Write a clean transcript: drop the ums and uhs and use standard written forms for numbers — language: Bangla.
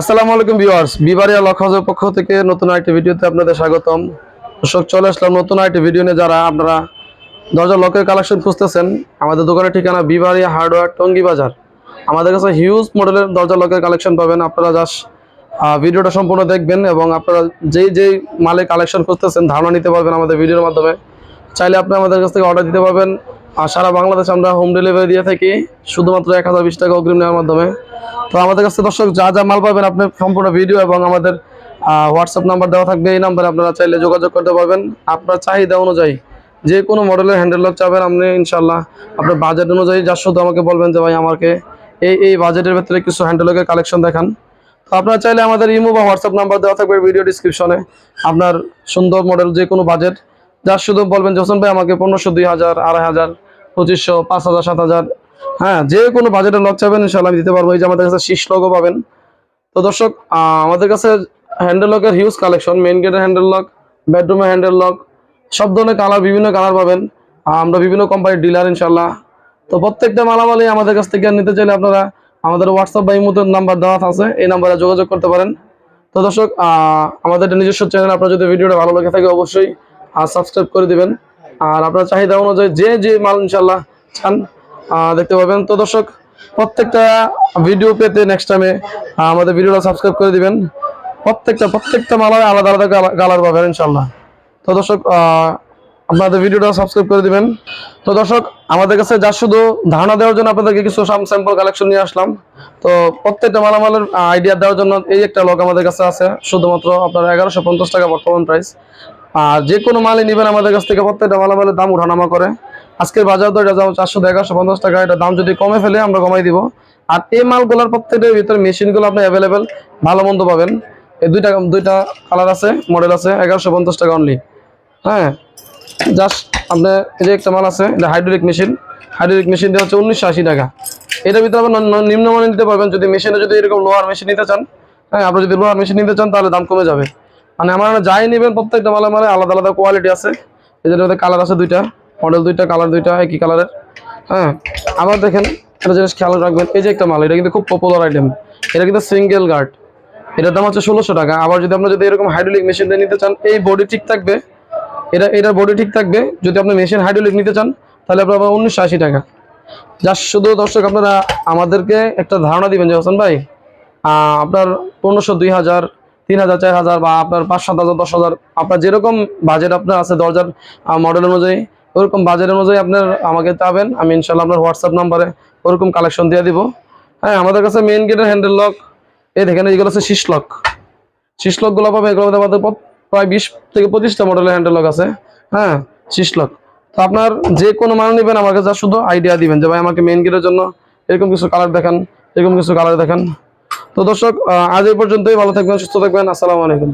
আসসালামু আলাইকুম ভিউয়ার্স, বিবারিয়া লক হাউসের পক্ষ থেকে নতুন আরেকটি ভিডিওতে আপনাদের স্বাগতম। দর্শক, চলে আসলাম নতুন আরেকটি ভিডিও নিয়ে। যারা আপনারা দরজা লকের কালেকশন খুঁজতেছেন, আমাদের দোকানের ঠিকানা বিবারিয়া হার্ডওয়্যার, টঙ্গী বাজার। আমাদের কাছে হিউজ মডেলের দরজা লকের কালেকশন পাবেন। আপনারা জাস্ট ভিডিওটা সম্পূর্ণ দেখবেন এবং আপনারা যেই মালের কালেকশন খুঁজতেছেন ধারণা নিতে পারবেন আমাদের ভিডিওর মাধ্যমে। চাইলে আপনি আমাদের কাছ থেকে অর্ডার দিতে পারবেন। আর সারা বাংলাদেশে আমরা হোম ডেলিভারি দিয়ে থাকি শুধুমাত্র 1020 টাকা অগ্রিম নেওয়ার মাধ্যমে। তো আমাদের কাছে দর্শক যা যা মাল পাবেন আপনি সম্পূর্ণ ভিডিও এবং আমাদের হোয়াটসঅ্যাপ নাম্বার দেওয়া থাকবে। এই নাম্বারে আপনারা চাইলে যোগাযোগ করতে পারবেন। আপনার চাহিদা অনুযায়ী যে কোনো মডেলের হ্যান্ডেল লক চাবেন আপনি, ইনশাল্লাহ আপনার বাজেট অনুযায়ী যা শুধু আমাকে বলবেন যে ভাই আমাকে এই বাজেটের ভেতরে কিছু হ্যান্ডেল লকের কালেকশন দেখান। তো আপনারা চাইলে আমাদের ইমো বা হোয়াটসঅ্যাপ নাম্বার দেওয়া থাকবে ভিডিও ডিসক্রিপশনে। আপনার সুন্দর মডেল যে কোনো বাজেট যা শুধু বলবেন যে হোসেন ভাই আমাকে 1500, 2000, 2500, 2500, 5000, 7000, হ্যাঁ যে কোনো বাজেটের লক চাবেন ইনশাল্লাহ আমি দিতে পারবো। এই যে আমাদের কাছে শীষ লগও পাবেন। তো দর্শক, আমাদের কাছে হ্যান্ডেল লকের হিউজ কালেকশন, মেইন গেটের হ্যান্ডেল লক, বেডরুমের হ্যান্ডেল লক, সব ধরনের কালার, বিভিন্ন কালার পাবেন। আমরা বিভিন্ন কোম্পানির ডিলার ইনশাল্লাহ। তো প্রত্যেকটা মালামালই আমাদের কাছ থেকে নিতে চাইলে আপনারা আমাদের হোয়াটসঅ্যাপ বা ইমোতে নাম্বার দেওয়া আছে, এই নাম্বারে যোগাযোগ করতে পারেন। তো দর্শক, আমাদের নিজস্ব চ্যানেল, আপনার যদি ভিডিওটা ভালো লেগে থাকে অবশ্যই সাবস্ক্রাইব করে দিবেন। আর আপনার চাহিদা অনুযায়ী যে মাল ইনশাল্লাহ চান দেখতে পাবেন। তো দর্শক, প্রত্যেকটা ভিডিও পেতে নেক্সট টাইমে আমাদের ভিডিওটা সাবস্ক্রাইব করে দিবেন। প্রত্যেকটা মালায় আলাদা আলাদা কালার পাবেন ইনশাল্লাহ। তো দর্শক, আপনাদের ভিডিওটা সাবস্ক্রাইব করে দিবেন। তো দর্শক, আমাদের কাছে যা শুধু ধারণা দেওয়ার জন্য আপনাদেরকে কিছু স্যাম্পল কালেকশন নিয়ে আসলাম। তো প্রত্যেকটা মালামালের আইডিয়া দেওয়ার জন্য এই একটা লক আমাদের কাছে আছে শুধুমাত্র আপনার 1150 টাকা বর্তমান প্রাইস। আর যে কোনো মালই নেবেন আমাদের কাছ থেকে প্রত্যেকটা মালামালের দাম উঠানামা করে। আজকের বাজার দর এটা যাও 400 থেকে 1150 টাকা। এটা দাম যদি কমে ফেলে আমরা কমাই দিব। আর এই মালগুলোর প্রত্যেকটার ভিতরে মেশিনগুলো আপনি অ্যাভেলেবেল ভালো মন্দ পাবেন। এই দুইটা কালার আছে, মডেল আছে, 1150 টাকা অনলি। হ্যাঁ, জাস্ট আপনার এই যে একটা মাল আছে, এটা হাইড্রোলিক মেশিন দেওয়া হচ্ছে 1980 টাকা। এটার ভিতরে আপনার নিম্নমানের নিতে পারবেন। যদি মেশিনে যদি এরকম লোহার মেশিন নিতে চান, হ্যাঁ আপনি যদি লোহার মেশিন নিতে চান তাহলে দাম কমে যাবে। মানে আমার যাই নেবেন প্রত্যেকটা মালে আলাদা আলাদা কোয়ালিটি আছে। এদের মধ্যে কালার আছে দুইটা, মডেল দুইটা, কালার দুইটা একই কালারের। হ্যাঁ, আবার দেখেন একটা জিনিস খেয়াল রাখবেন, এই যে একটা মাল, এটা কিন্তু খুব পপুলার আইটেম। এটা কিন্তু সিঙ্গেল গার্ড, এটার দাম হচ্ছে 1600 টাকা। আবার যদি আপনি এরকম হাইড্রোলিক মেশিন দিয়ে নিতে চান, এই বডি ঠিক থাকবে, এটার বডি ঠিক থাকবে। যদি আপনি মেশিন হাইড্রোলিক নিতে চান তাহলে আপনার 1980 টাকা। জাস্ট শুধু দর্শক আপনারা আমাদেরকে একটা ধারণা দিবেন যে হোসেন ভাই আপনার 1500, 2000, 3000, 4000 বা আপনার 5-7 হাজার, 10,000, আপনার যেরকম বাজেট আপনার আছে দরজার মডেল অনুযায়ী, ওরকম বাজেট অনুযায়ী আপনার আমাকে চাবেন, আমি ইনশাল্লাহ আপনার হোয়াটসঅ্যাপ নাম্বারে ওরকম কালেকশন দিয়ে দিব। হ্যাঁ, আমাদের কাছে মেইন গেটের হ্যান্ডেল লক, এই দেখেন এইগুলো হচ্ছে শীষ লকগুলো পাবেন। এগুলো আমাদের প্রায় 20 থেকে 25টা মডেলের হ্যান্ডেল লক আছে। হ্যাঁ, শীষ লক। তো আপনার যে কোনো মাল নেবেন আমার কাছে শুধু আইডিয়া দিবেন যে ভাই আমাকে মেইন গেটের জন্য এরকম কিছু কালার দেখান, এরকম কিছু কালার দেখান। তো দর্শক, আজ এই পর্যন্তই। ভালো থাকবেন, সুস্থ থাকবেন। আসসালামু আলাইকুম।